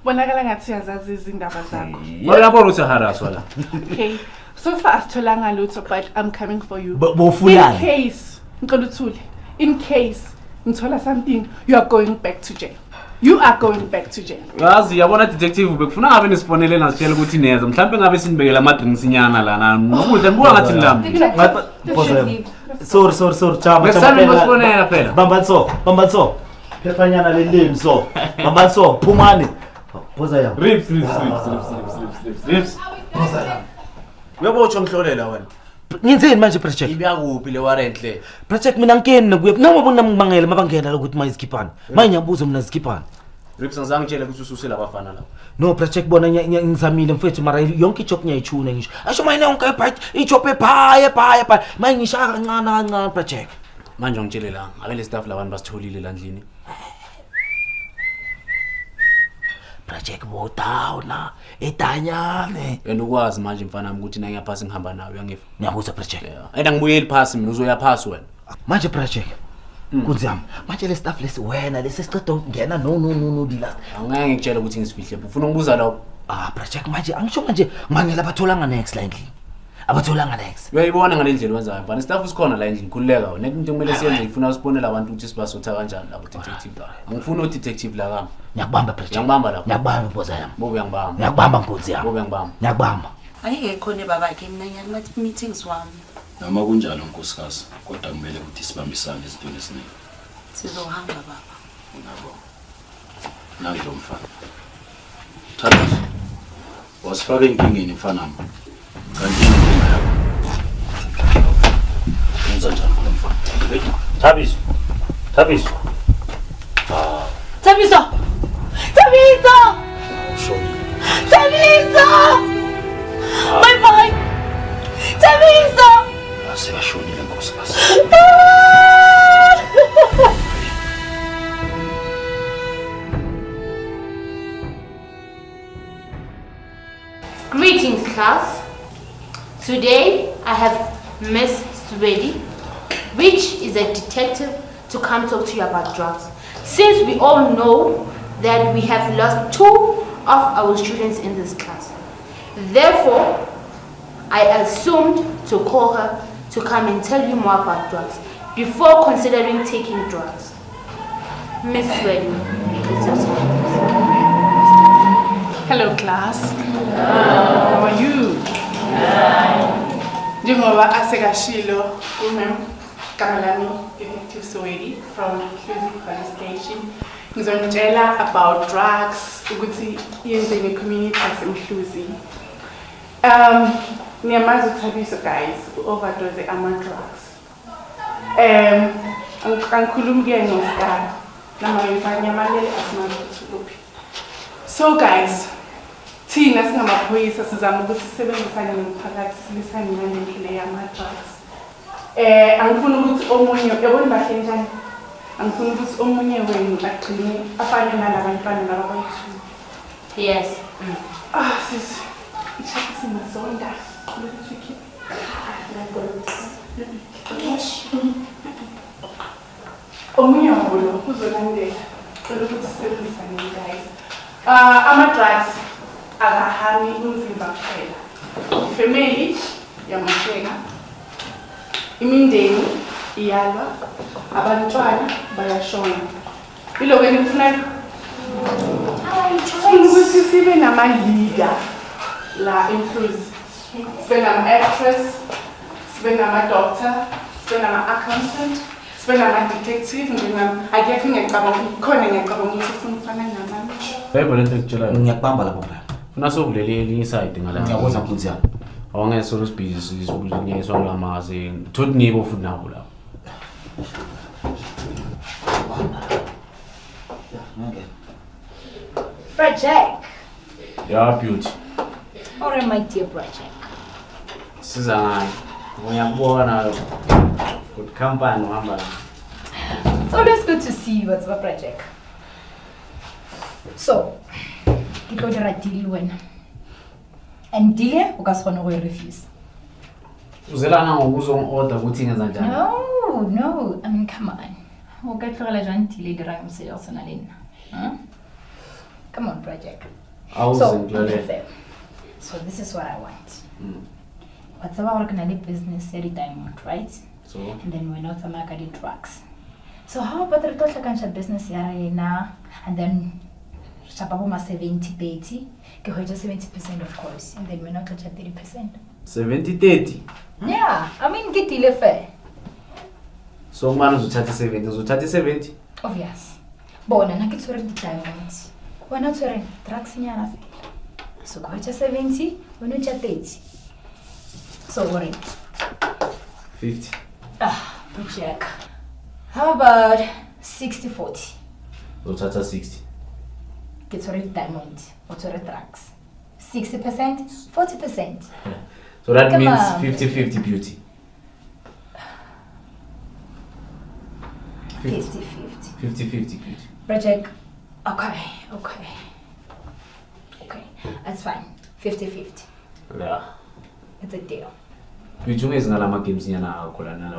Bonakala ngathi uyazazi izindaba zakho. Malapho usaharasswa la. Okay. So far asitholanga lutho but I'm coming for you. Bofulani. In case ngicela uthule. In case ngithola something you are going back to jail. You are going back to jail. Yazi yabona detective bekufuna ngabe nisifonele nasitshela ukuthi neza mhlawumbe ngabe sinibekela ama drinks inyana lana. Ukudla nibuka ngathi nilami. Sorry. Chama. Bambanso. Phefanyana leleni so. Bambanso, phumani. Phoza yami. Rips. Phoza yami. Uyabotsho ngihlolela wena. Ngenzeni manje project? Ibiyakuphi le warrant le? Project mina ngikeni nokuya. Nangibona ngibangela mabangena ukuthi mayiskiphani. Manje ngiyabuza mina skiphani. Rips ngizangitshela ukuthi ususela abafana la. No project bona ngizamile mfethu mara yonke ijob ngiyayithuna ngisho. Asho manje yonke ijob ephaya. Manje ngishaka kancane project. Manje ngitshele la, ngabe le staff labantu basitholile la ndlini. Project bodawula edanyame and ukwazi manje mfana wami ukuthi nangiyaphasi ngihamba nawe uyangifa ngiyabuza project and angibuyeli phasi mina uzoya phasi wena manje project kunzima manje le staff lesi wena lesi siqeda ukungena no dilast angeke ngikutshela ukuthi ngisifihle ufuna ungibuza lapho project manje angisho manje mangela batholanga next la endlini abatholanga next uyayibona ngalendlela wenzayo mfana staff usikhona la endlini khululeka wena into kumele siyenze ifuna usibonela abantu ukuthi sibasotha kanjani labo detective angifuni udetective la kami ngiyakubamba project ngiyakubamba lapho ngiyakubamba boza yami bobe ngiyakubamba ngiyakubamba nkosi yami bobe ngiyakubamba ngiyakubamba ayike khona babakhe mina ngiyamathi meetings wami noma kunjalo nkosikazi kodwa kumele ukuthi sibambisane ezintweni eziningi sizohamba baba unabo nangiyo mfana Thabiso wasifaka inkingeni mfana wami kanti inkinga yakho yenza njani lo mfana Thabiso Thabiso bye bye Thabiso asekashonile nkosikazi Greetings, class. Today I have Miss Swedi, which is a detective, to come talk to you about drugs. Since we all know that we have lost 2 of our students in this class, therefore I assumed to call her to come and tell you more about drugs before considering taking drugs. Miss Swedi, it's your turn. Hello class. How are you? Njengoba asekashilo kumem Kamalami Detective Swedi from Clusi Police Station. Ngizonitshela about drugs ukuthi yenzeni community yaseMhluzi. Niyamazi uThabiso guys overdose ama-drugs. Angikhulumi ke ngoscar nama ngifanyamalele asimazi ukuthi kuphi. So guys, thina singamaphoyisa sizama ukuthi sisebenzisane nomphakathi silisane nalendlela yama-drugs. Angifuni ukuthi omunye yabona bahle njani. Angifuni ukuthi omunye wenu agcine afane nalabantwana laba abayi-2. Yes. Sisi. Ichapha sinazonda. Ukuthi ukhiphe. Omunye wabo lo uzolandela. Cela ukuthi sisebenzisane guys. Ama-drugs akahami umzimba kuphela. Ifamily yamasheka, imindeni iyalwa, abantwana bayashona. Yiloko engifuna ukuthi sibe nama-leader la eMhluzi. Sibe nama-actress, sibe nama-doctor, sibe nama-accountant, sibe nama-detective. Akekho ngiyacabanga ukuthi ufuna ukufana namanje. Yebo lento ekutshelayo ngiyakubamba lapho bra funa sovulele elinye iside ngala ngiyakuzwa mfundisi yami awangeke solo sibhizi sibunyeswa ngamazi thothi nibo futhi nabo lapho Project. Yeah, beauty. Alright, my dear project. Siza ngani ngiyakubona good company uhamba. It's always good to see you at my project. So, ke tlo dira deal wena. And deal o ka se kgone go e refuse. Uzelana ngokuzong-order ukuthi ngenza njani? No, I mean come on. O ka tlogela jang deal e dira mosebetsi sana le nna? Come on, project. So this is what I want. What's about working business every time, right? So and then we're not making drugs. So how about the total business now and then Shababuma 70-30, just 70% of course, and then we're not touching 30%. 70-30? Yeah, I mean get deal fair. So man is 30-70, so 30-70? Obvious. But I'm not going to diamonds. We're not wearing drugs in your so go to 70, we're not 30. So worry. 50. Check. How about 60-40? So Tata 60. Get rid of diamond or to drugs. 60%, 40%. So that Come means 50-50 beauty. 50-50. 50-50 beauty. Project. Okay. That's fine. 50-50. Yeah. It's a deal. Bijunge ngalama games nyana akhola nala.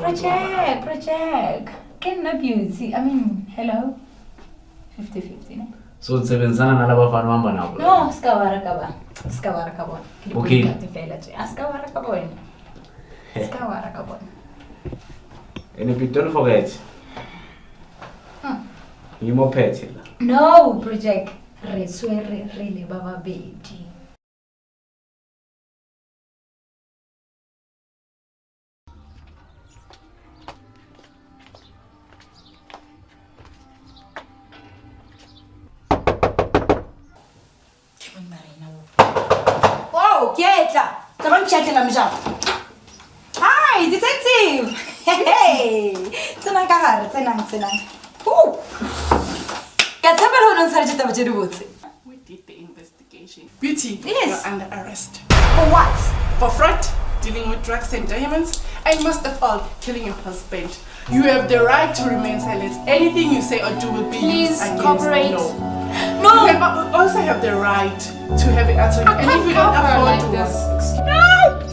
Project. Can abuse. I mean, hello. 50-50, ne? So sebenzana nalaba bafana hamba nabo. No, skawara kabon. Okay. Skawara kabon. And don't forget. You more petty. No, project. Really baba baby. Wow, Kietla! Come chat la mjap. Hi, detective! Hey! Tenang. We did the investigation. Beauty, Yes. you're under arrest. For what? For fraud, dealing with drugs and diamonds, and most of all, killing your husband. You have the right to remain silent. Anything you say or do will be used against cooperate. you. No. You also have the right to have it at home. And if you don't afford to this.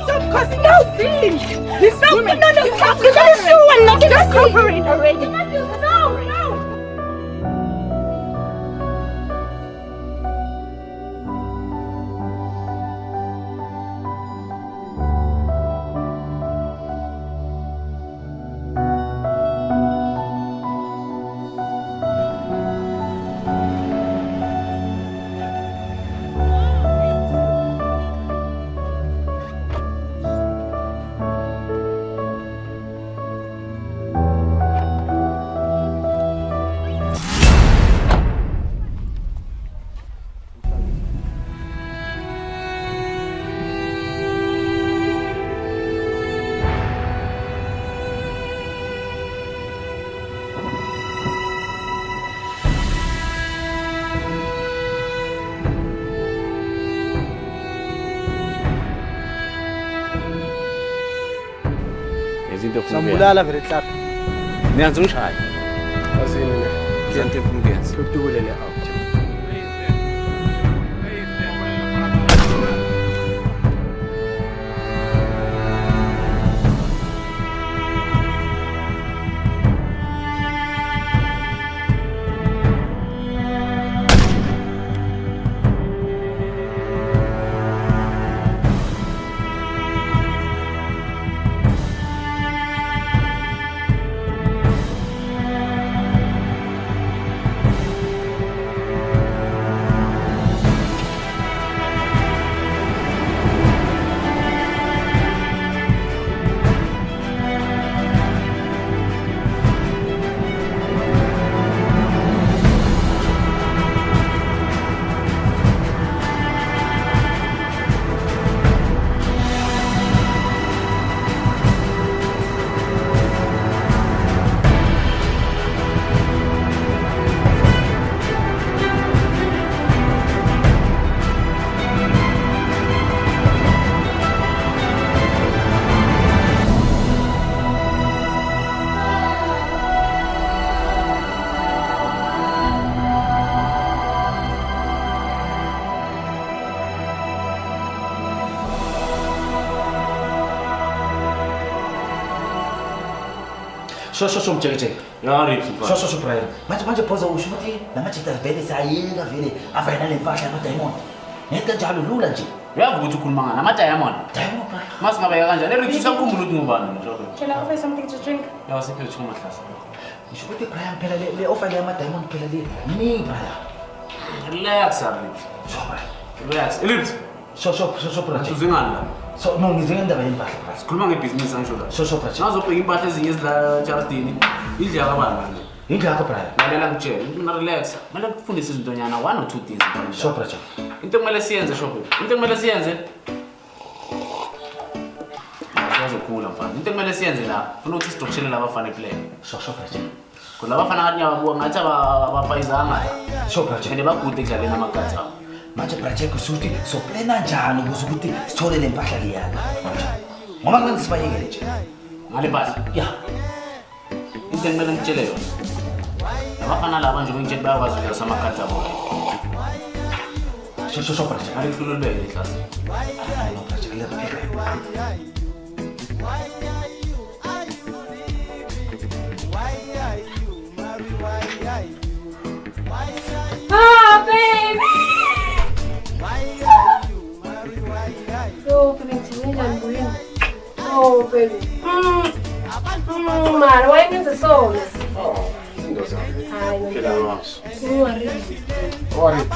stop causing no feelings. Just cooperate already. No. Sambulala vele hlapha. Niyanza ungishaya. Asini ne. Izinto efungenza. Kutubulele out. So mjeke. Yari So Brian. Manje phoza usho ukuthi namajita vele sayeka vele avayana lempahla no Diamond. Ngeke njalo lula nje. Uyavuka ukuthi ukhuluma ngani ama Diamond? Diamond. Masingabeka kanjani? Erithi usamkhumbula ukuthi ngubani mhlawumbe. Can I offer something to drink? Yawa siphe uthuma mahlasa. Ngisho ukuthi Brian phela le offer le ama Diamond phela le. Ni Brian. Relax Erithi. So Brian. Relax. Erithi. So Brian. Uzingani la? So no ngizenga indaba yempahla Brian. Sikhuluma ngebhizinisi angisho la. So Brian. Nazobheka impahla ezinye ezila charitini. Indlela kabani manje? Indlela Brian. Lalela ngitshela, mina relax. Manje kufundisa izintonyana 1 or 2 things. So Brian. Into kumele siyenze shopping. Into kumele siyenze. Azokhula mfana. Into kumele siyenze la. Ufuna ukuthi sidokushele laba bafana eplay. So Brian. Kula bafana kanye ababuka ngathi abapayizanga. So Brian. Ene bagude ekudlaleni amagata. Manje Brian kusuthi so plana njani ukuze ukuthi sithole le mpahla le yana. Ngoba ngeke sibayekele nje. Ngale basi. Yeah. Into kumele ngitshele yona. Labafana laba nje ngitshela bayakwazi ukuyasa amagata abo. Shosho project. Ari kulo le class. No project le repika. Ah, baby. Oh, pentingnya jangan. Oh, baby. Mara, why can't the song? Oh, indoza. Ay, Kila mas. Worry. Worried.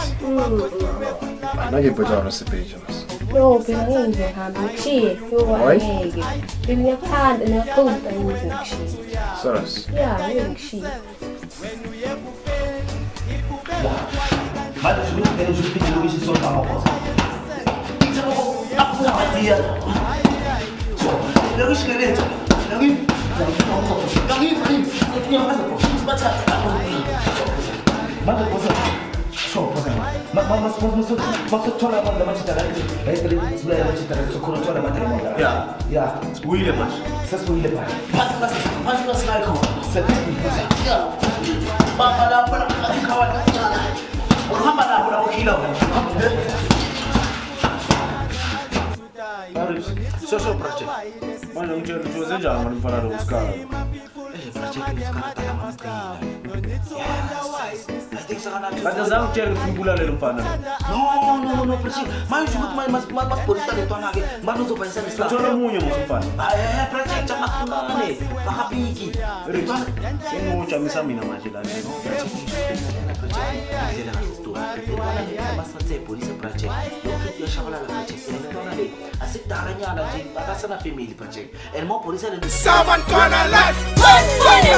Nangibheka recipe mas. No, pero hindi kami nagshi. Yo, ay, pinyakan na punta yung nagshi. Saras. Yeah, yung nagshi. Mas eu tenho que pedir isso só para uma coisa. Aku nak dia. So, lagi sekali. Lagi. Yang mana? Baca. Mana pasal? So, pasal. Masuk cola mana macam cara itu. Dari sebelah macam cara sokoran cola mana mana. Ya. Sepuluh lepas. Sepuluh lepas. Pas sekali kau. Ya. Bapa dah pernah kasih kawan. Orang mana aku nak kilo. Shosho project. Mana unjel tu saja jangan fara do sekarang. Project ini sekarang tak lama Ada zang cer bulan le lumpana. No, project. Mai jumut mai mas polisi ada tuan lagi. Baru tu pensan Islam. Coba munyo mo sumpan. Project jangan aku ni. Pakapiki. Riba. Sino mo chami sa mina maji la no. Mas fazer polisi project. Eu que eu chamo lá project. Ele não tá ali. Assim daranya ada di atas sana family project. El mau polisi ada. Someone gonna like. Money,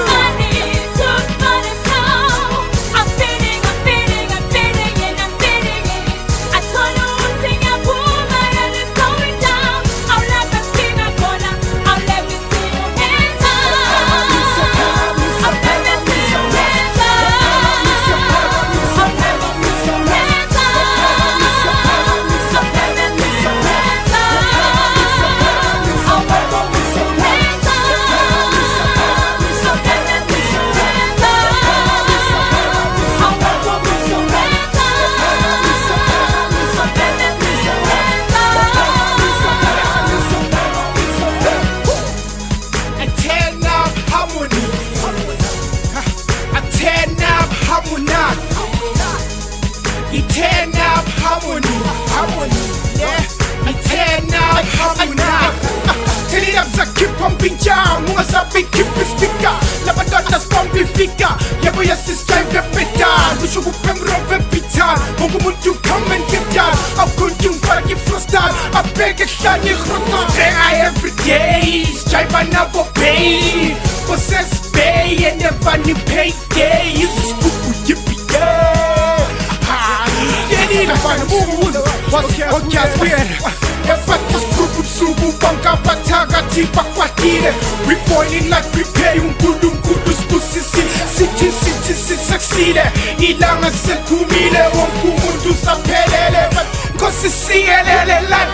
took money now. I'm feeling and I'm feeling it. I told you one thing, a woman and it's going down. I'll let me see my corner. I'll let me see your hands up. I'll let me see your hands up. I'll let me see your hands up. I'll let me see your hands up. I'll let me see your hands Mga sabi kipistika Labadotas pambifika Yabo yasis kay repetan Gusto ko pemro vepitan Mungu mundu come and get down I'll go yung parang frostan I beg a shiny rotos Pray everyday Strive na bo pay Possess pay And never ni payday Yusus kuku yippee Yeni na pa na mumu Podcast weird Yapatos subu bangka bataga tiba kwatire We boiling like we pay gulum gulus pusisi City succeed Ilangan sa kumile Wong kumundu sa pelele Kosi siyelele like